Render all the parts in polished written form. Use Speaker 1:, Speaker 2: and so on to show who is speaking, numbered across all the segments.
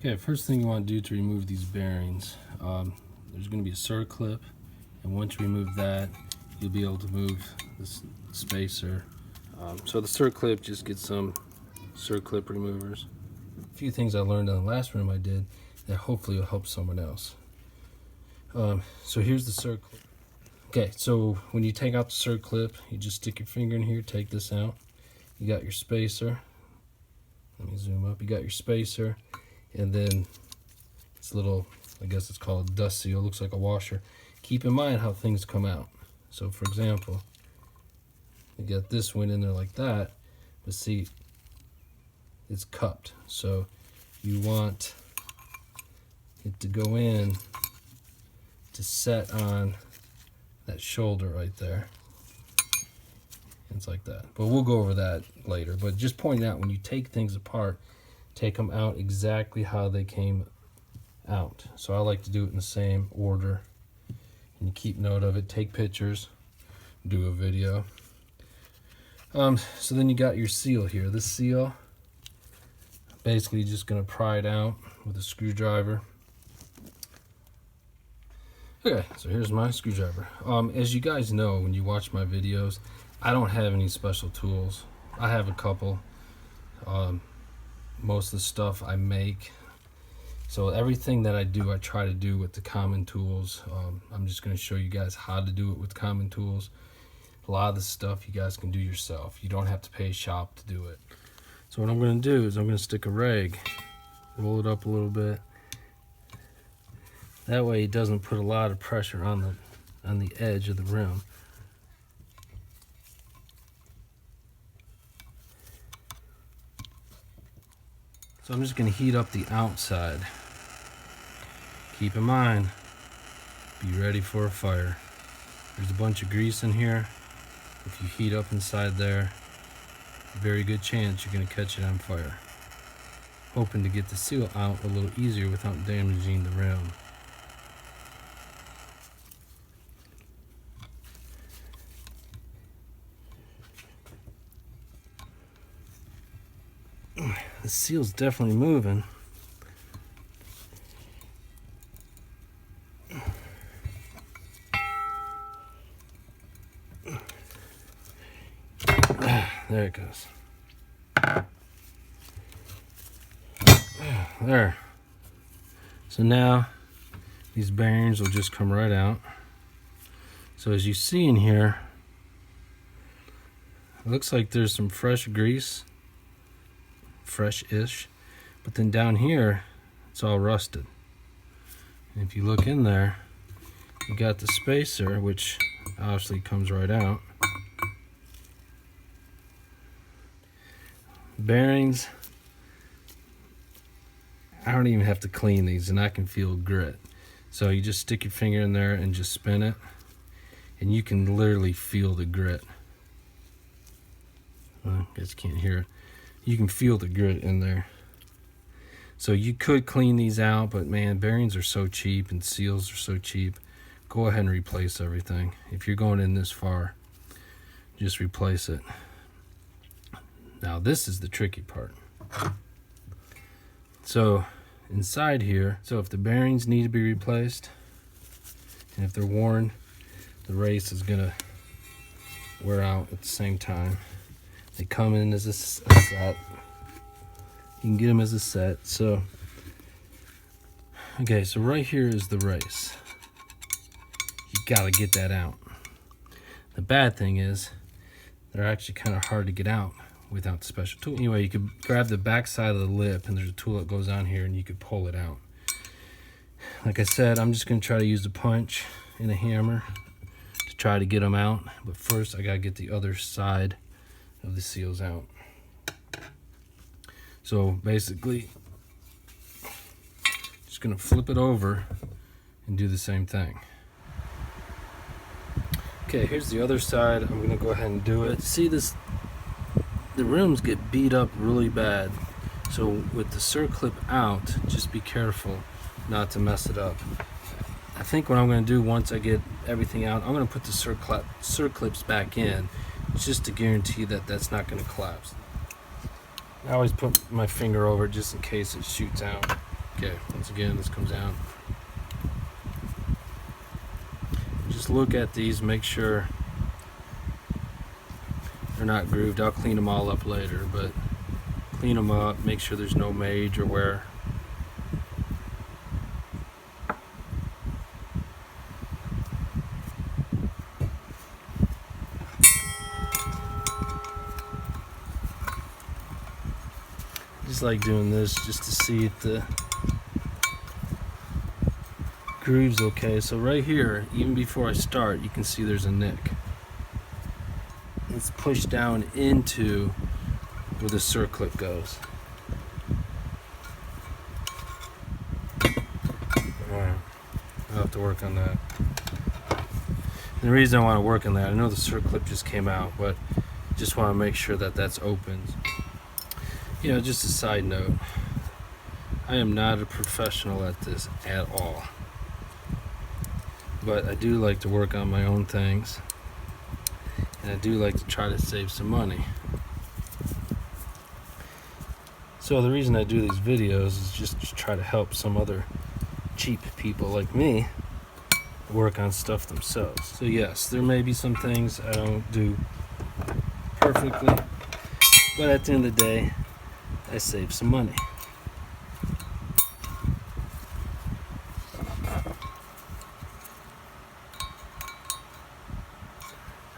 Speaker 1: Okay, first thing you want to do to remove these bearings, there's going to be a circlip, and once you remove that, you'll be able to move this spacer. So the circlip, just get some circlip removers. A few things I learned in the last room I did that hopefully will help someone else. So here's the circlip. Okay, so when you take out the circlip, you just stick your finger in here, take this out. You got your spacer. Let me zoom up. You got your spacer, and then this little, I guess it's called a dust seal, looks like a washer. Keep in mind how things come out. So for example, you got this one in there like that, but see, it's cupped. So you want it to go in to set on that shoulder right there. It's like that, but we'll go over that later. But just pointing out, when you take things apart, take them out exactly how they came out. So I like to do it in the same order, and you keep note of it, take pictures, do a video. So then you got your seal here. This seal, basically just going to pry it out with a screwdriver. Okay, so here's my screwdriver. As you guys know, when you watch my videos, I don't have any special tools. I have a couple. Most of the stuff I make. So everything that I do, I try to do with the common tools. I'm just going to show you guys how to do it with common tools. A lot of the stuff you guys can do yourself. You don't have to pay a shop to do it. So what I'm going to do is I'm going to stick a rag, roll it up a little bit. That way it doesn't put a lot of pressure on the edge of the rim. So I'm just going to heat up the outside. Keep in mind, be ready for a fire. There's a bunch of grease in here. If you heat up inside there, very good chance you're going to catch it on fire. Hoping to get the seal out a little easier without damaging the rim. The seal's definitely moving. There it goes. There. So now these bearings will just come right out. So as you see in here, it looks like there's some fresh grease. Fresh-ish, but then down here it's all rusted. And if you look in there, you got the spacer, which obviously comes right out. Bearings, I don't even have to clean these, and I can feel grit. So you just stick your finger in there and just spin it, and you can literally feel the grit. I guess you can't hear it. You can feel the grit in there. So you could clean these out, but man, bearings are so cheap and seals are so cheap. Go ahead and replace everything. If you're going in this far, just replace it. Now this is the tricky part. So inside here, so if the bearings need to be replaced, and if they're worn, the race is gonna wear out at the same time. They come in as a set. You can get them as a set. So, okay, so right here is the race. You gotta get that out. The bad thing is, they're actually kind of hard to get out without the special tool. Anyway, you could grab the back side of the lip, and there's a tool that goes on here, and you could pull it out. Like I said, I'm just gonna try to use a punch and a hammer to try to get them out. But first, I gotta get the other side of the seals out. So basically, just gonna flip it over and do the same thing. Okay, here's the other side. I'm gonna go ahead and do it. See this, the rims get beat up really bad. So with the circlip out, just be careful not to mess it up. I think what I'm gonna do once I get everything out, I'm gonna put the circlips back in, just to guarantee that that's not going to collapse. I always put my finger over it just in case it shoots out. Okay, once again, this comes out. Just look at these, make sure they're not grooved. I'll clean them all up later, but clean them up, make sure there's no major wear. Just like doing this just to see if the groove's okay. So right here, even before I start, you can see there's a nick. It's pushed down into where the circlip goes. Alright, I'll have to work on that. And the reason I want to work on that, I know the circlip just came out, but just want to make sure that that's open. You know, just a side note, I am not a professional at this at all, but I do like to work on my own things, and I do like to try to save some money. So the reason I do these videos is just to try to help some other cheap people like me work on stuff themselves. So yes, there may be some things I don't do perfectly, but at the end of the day, I save some money.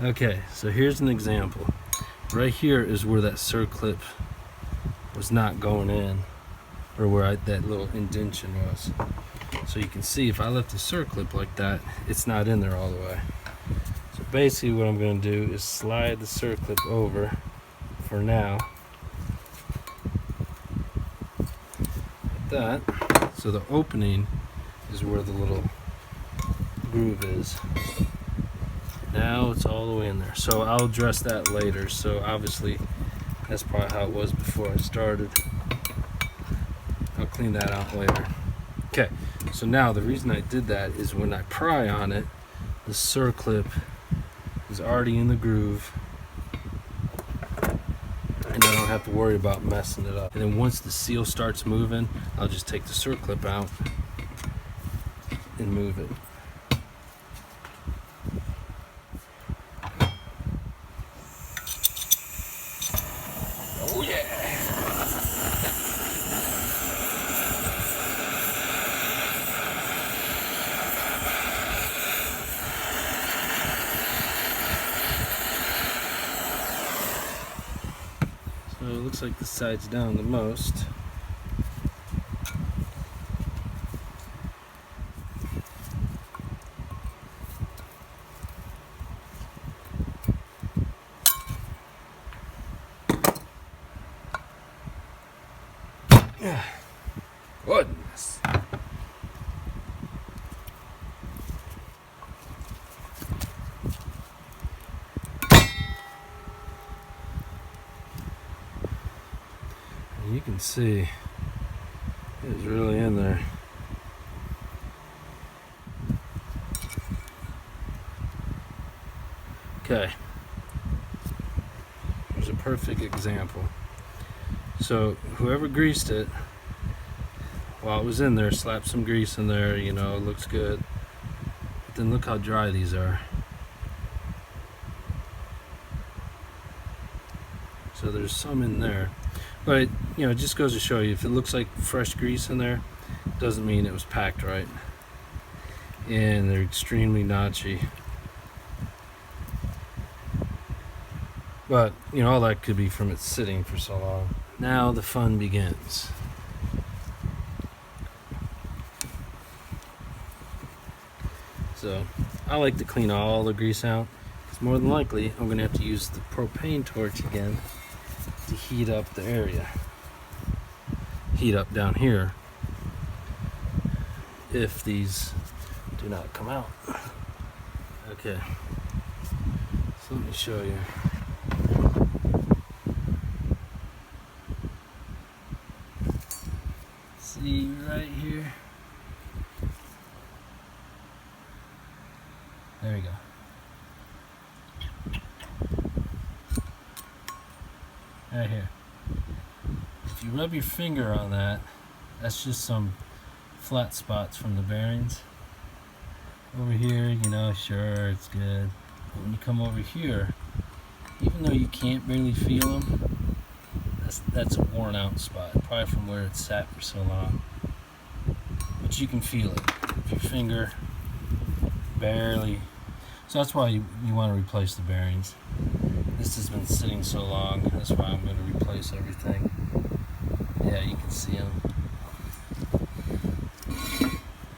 Speaker 1: Okay, so here's an example. Right here is where that circlip was not going in, or where that little indentation was. So you can see if I left the circlip like that, it's not in there all the way. So basically what I'm going to do is slide the circlip over for now. That, so the opening is where the little groove is. Now it's all the way in there. So I'll address that later. So obviously that's probably how it was before I started. I'll clean that out later. Okay, so now the reason I did that is when I pry on it, the circlip is already in the groove, and I don't have to worry about messing it up. And then once the seal starts moving, I'll just take the circlip out and move it. Oh yeah! So it looks like this side's down the most. Goodness. You can see it's really in there. Okay, here's a perfect example. So whoever greased it while it was in there, slapped some grease in there, you know, it looks good. But then look how dry these are. So there's some in there. But, you know, it just goes to show you, if it looks like fresh grease in there, doesn't mean it was packed right. And they're extremely notchy. But, you know, all that could be from it sitting for so long. Now the fun begins. So I like to clean all the grease out, because more than likely I'm going to have to use the propane torch again to heat up the area. Heat up down here if these do not come out. Okay, so let me show you. See right here? There we go. Right here. If you rub your finger on that, That's just some flat spots from the bearings. Over here, you know, sure, it's good. But when you come over here, even though you can't barely feel them, that's a worn out spot, probably from where it's sat for so long. But you can feel it. If your finger barely. So that's why you want to replace the bearings. This has been sitting so long, that's why I'm going to replace everything. Yeah, you can see them.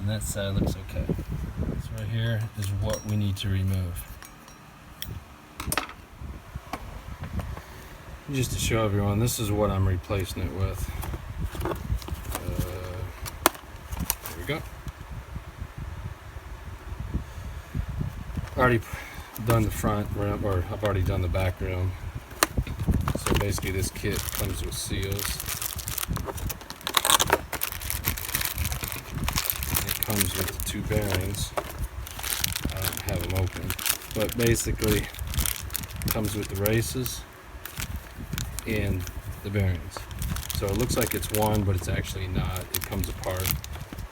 Speaker 1: And that side looks okay. So right here is what we need to remove. Just to show everyone, this is what I'm replacing it with. There we go. Already done the front rim, or I've already done the back rim. So basically this kit comes with seals. And it comes with the 2 bearings. I don't have them open. But basically it comes with the races and the bearings. So it looks like it's one, but it's actually not. It comes apart.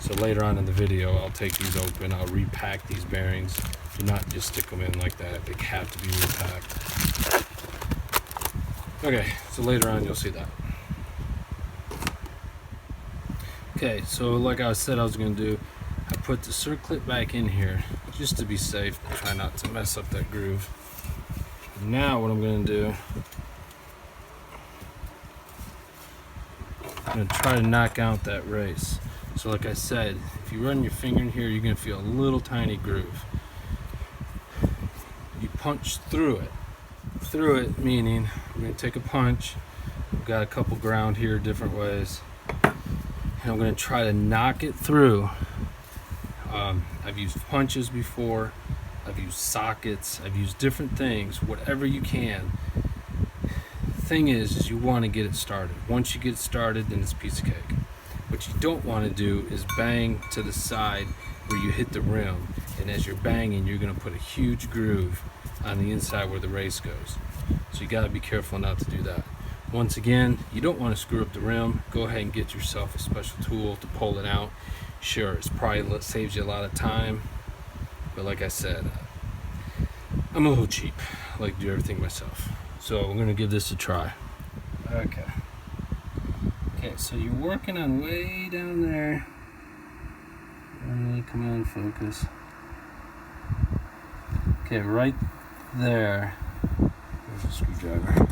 Speaker 1: So later on in the video, I'll take these open. I'll repack these bearings. Do not just stick them in like that. They have to be repacked. Okay, so later on you'll see that. Okay, so like I said I was going to do, I put the circlip back in here just to be safe, try not to mess up that groove. Now what I'm going to do, I'm going to try to knock out that race. So like I said, if you run your finger in here, you're going to feel a little tiny groove. You punch through it. Through it meaning I'm going to take a punch. I've got a couple ground here different ways. And I'm going to try to knock it through. I've used punches before. I've used sockets. I've used different things. Whatever you can. The thing is you want to get it started. Once you get it started, then it's a piece of cake. What you don't want to do is bang to the side where you hit the rim, and as you're banging you're going to put a huge groove on the inside where the race goes. So you got to be careful not to do that. Once again, you don't want to screw up the rim. Go ahead and get yourself a special tool to pull it out. Sure, it's probably saves you a lot of time, but like I said, I'm a little cheap. I like to do everything myself. So we're going to give this a try. Okay, so you're working on way down there. Come on, focus. Okay, right there. There's a screwdriver.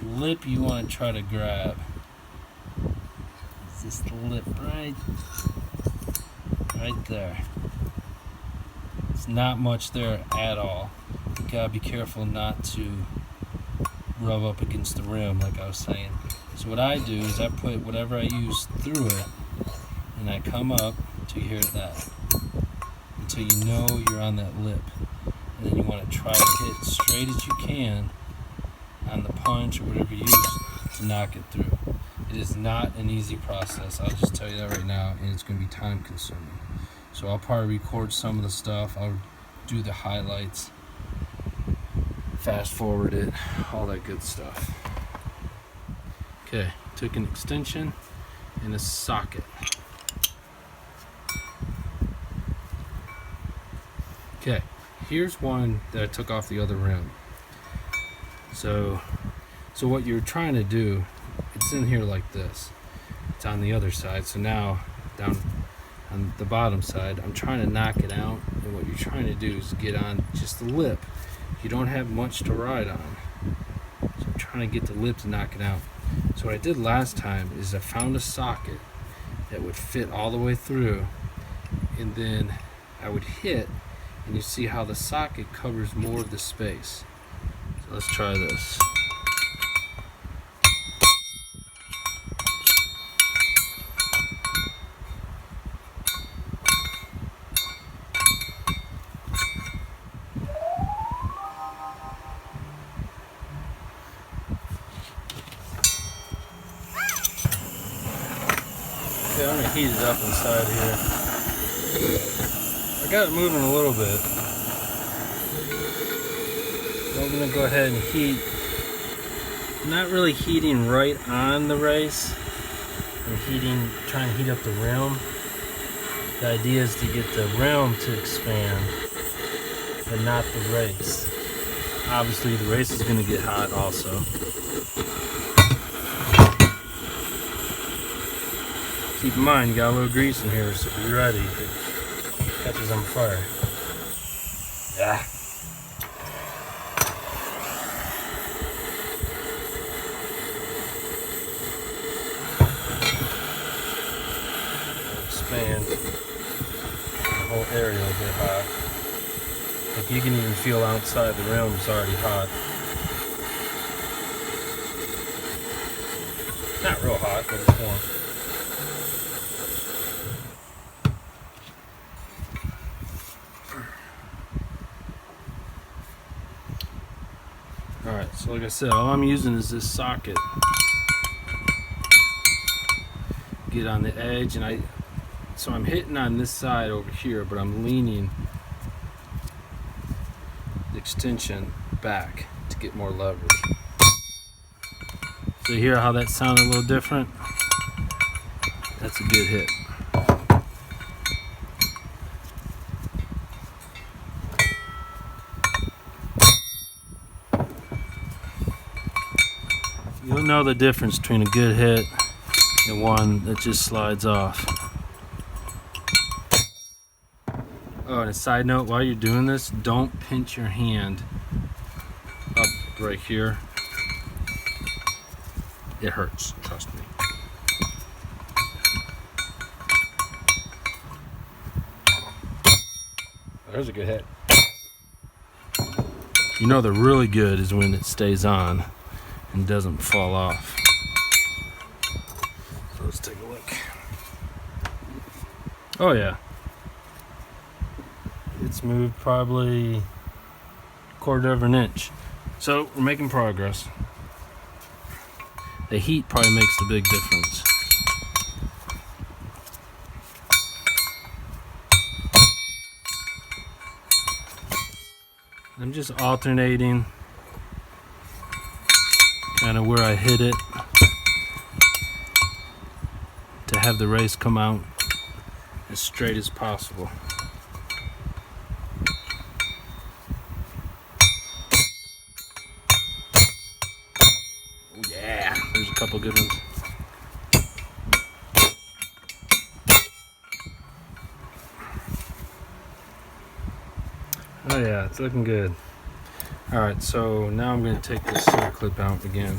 Speaker 1: The lip you want to try to grab. Is this the lip right there? It's not much there at all. You gotta be careful not to rub up against the rim like I was saying. So what I do is I put whatever I use through it and I come up until you hear that, until you know you're on that lip, and then you want to try to hit straight as you can on the punch or whatever you use to knock it through. It is not an easy process, I'll just tell you that right now, and it's going to be time consuming. So I'll probably record some of the stuff, I'll do the highlights, fast forward it, all that good stuff. Okay, took an extension and a socket. Okay, here's one that I took off the other rim. So what you're trying to do, it's in here like this. It's on the other side. So now down on the bottom side, I'm trying to knock it out. And what you're trying to do is get on just the lip. You don't have much to ride on. So I'm trying to get the lip to knock it out. So what I did last time is I found a socket that would fit all the way through, and then I would hit, and you see how the socket covers more of the space. So let's try this. Okay, I'm gonna heat it up inside here. I got it moving a little bit. So I'm gonna go ahead and heat not really heating right on the race. I'm trying to heat up the rim. The idea is to get the rim to expand, but not the race. Obviously, the race is going to get hot also. Keep in mind, you got a little grease in here, so be ready if it catches on fire. Yeah. Expand. The whole area will get hot. Like you can even feel outside the rim is already hot. Not real hot, but it's warm. Alright, so like I said, all I'm using is this socket. Get on the edge, and so I'm hitting on this side over here, but I'm leaning the extension back to get more leverage. So you hear how that sounded a little different? That's a good hit. You'll know the difference between a good hit and one that just slides off. Oh, and a side note, while you're doing this, don't pinch your hand up right here. It hurts, trust me. There's a good hit. You know they're really good is when it stays on and doesn't fall off. So let's take a look. Oh yeah. It's moved probably 1/4 of an inch. So we're making progress. The heat probably makes the big difference. I'm just alternating kind of where I hit it to have the race come out as straight as possible. Oh yeah, there's a couple good ones. Oh yeah, it's looking good. Alright, so now I'm going to take this center clip out again.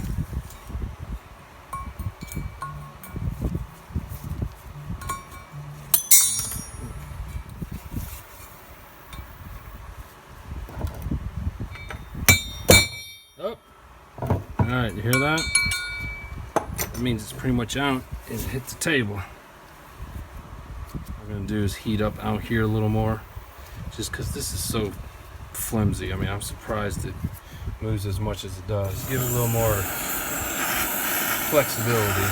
Speaker 1: Oh! Alright, you hear that? That means it's pretty much out and it hit the table. What I'm going to do is heat up out here a little more. Just because this is so flimsy. I mean, I'm surprised it moves as much as it does. Give it a little more flexibility.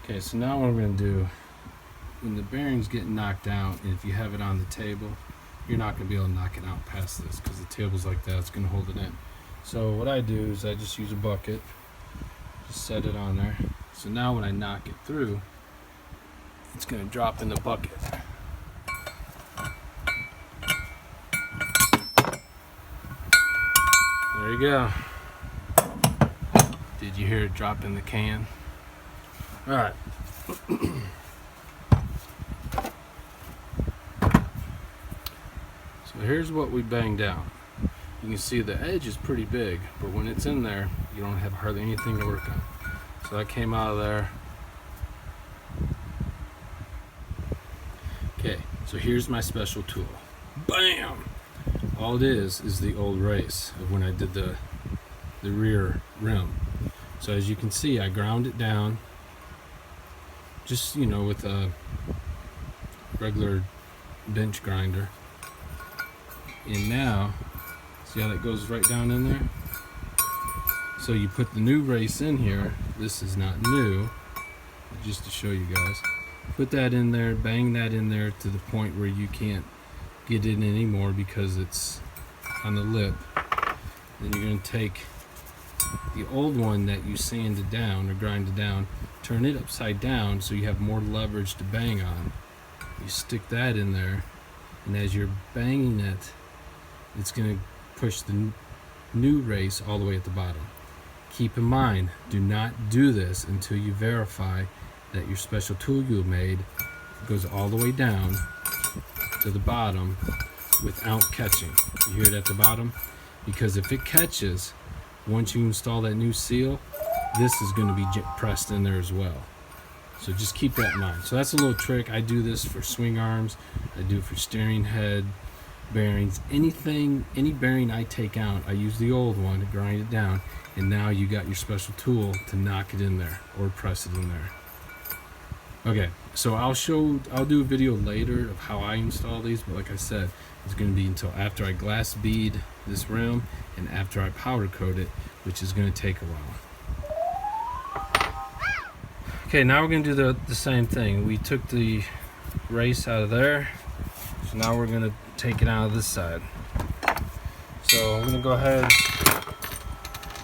Speaker 1: Okay, so now what I'm going to do, when the bearings get knocked out, and if you have it on the table, you're not going to be able to knock it out past this because the table's like that, it's going to hold it in. So what I do is I just use a bucket, just set it on there. So now when I knock it through, it's going to drop in the bucket. There you go. Did you hear it drop in the can? Alright. So here's what we banged out. You can see the edge is pretty big, but when it's in there, you don't have hardly anything to work on. So that came out of there. Okay, so here's my special tool. Bam! All it is the old race of when I did the rear rim. So as you can see, I ground it down just, you know, with a regular bench grinder. And now, see how that goes right down in there? So you put the new race in here. This is not new, just to show you guys. Put that in there, bang that in there to the point where you can't get it anymore because it's on the lip. Then you're going to take the old one that you sanded down or grinded down, turn it upside down so you have more leverage to bang on. You stick that in there, and as you're banging it, it's going to push the new race all the way at the bottom. Keep in mind, do not do this until you verify that your special tool you made goes all the way down to the bottom without catching. You hear it at the bottom? Because if it catches, once you install that new seal, this is going to be pressed in there as well. So just keep that in mind. So that's a little trick. I do this for swing arms. I do it for steering head bearings. Anything, any bearing I take out, I use the old one to grind it down, and now you got your special tool to knock it in there or press it in there. Okay, so I'll do a video later of how I install these, but like I said, it's going to be until after I glass bead this rim and after I powder coat it, which is going to take a while. Okay, now we're going to do the same thing. We took the race out of there, so now we're going to take it out of this side. So I'm going to go ahead and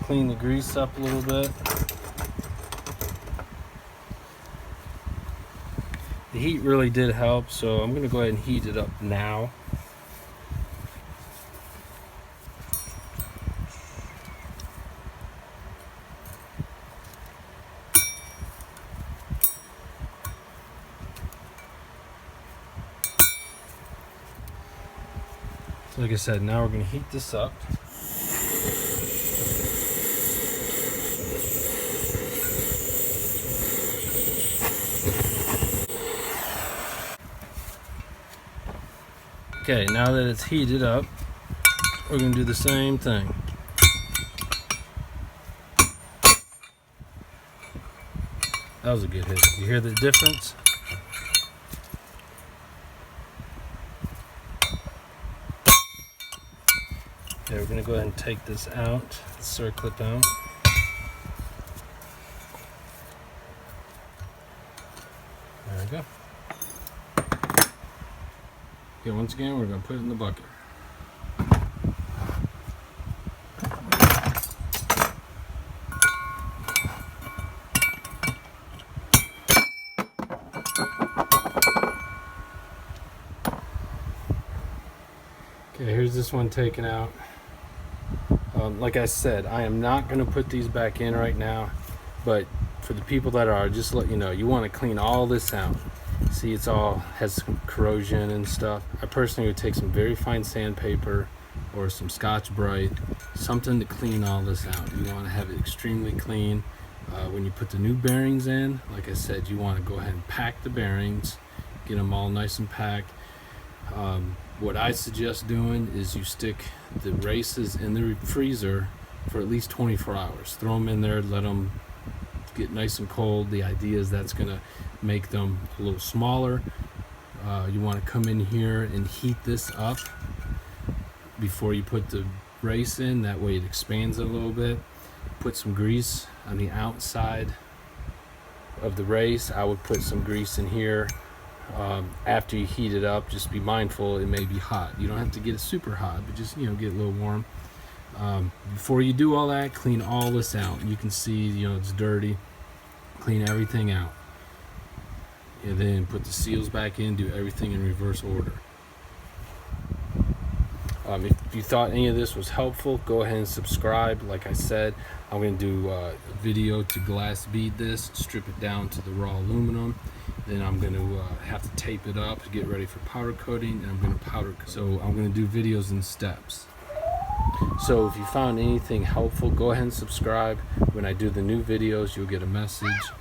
Speaker 1: clean the grease up a little bit. The heat really did help, so I'm going to go ahead and heat it up now. So like I said, now we're going to heat this up. Okay, now that it's heated up, we're going to do the same thing. That was a good hit. You hear the difference? Okay, we're going to go ahead and take this out, the circlip out. There we go. Okay, once again, we're going to put it in the bucket. Okay, here's this one taken out. Like I said, I am not going to put these back in right now, but for the people that are, just to let you know, you want to clean all this out. See, it's all has some corrosion and stuff. I personally would take some very fine sandpaper or some Scotch-Brite, something to clean all this out. You want to have it extremely clean. When you put the new bearings in, like I said, you want to go ahead and pack the bearings, get them all nice and packed. What I suggest doing is you stick the races in the freezer for at least 24 hours. Throw them in there, let them get nice and cold. The idea is that's going to make them a little smaller. You want to come in here and heat this up before you put the race in. That way it expands a little bit. Put some grease on the outside of the race. I would put some grease in here. After you heat it up, just be mindful it may be hot. You don't have to get it super hot, but just, get a little warm. Before you do all that, clean all this out. You can see, it's dirty. Clean everything out, and then put the seals back in. Do everything in reverse order. If you thought any of this was helpful, go ahead and subscribe. Like I said, I'm going to do a video to glass bead this, strip it down to the raw aluminum. Then I'm going to have to tape it up to get ready for powder coating, and I'm going to powder coat. So I'm going to do videos in steps. So if you found anything helpful, go ahead and subscribe. When I do the new videos, you'll get a message.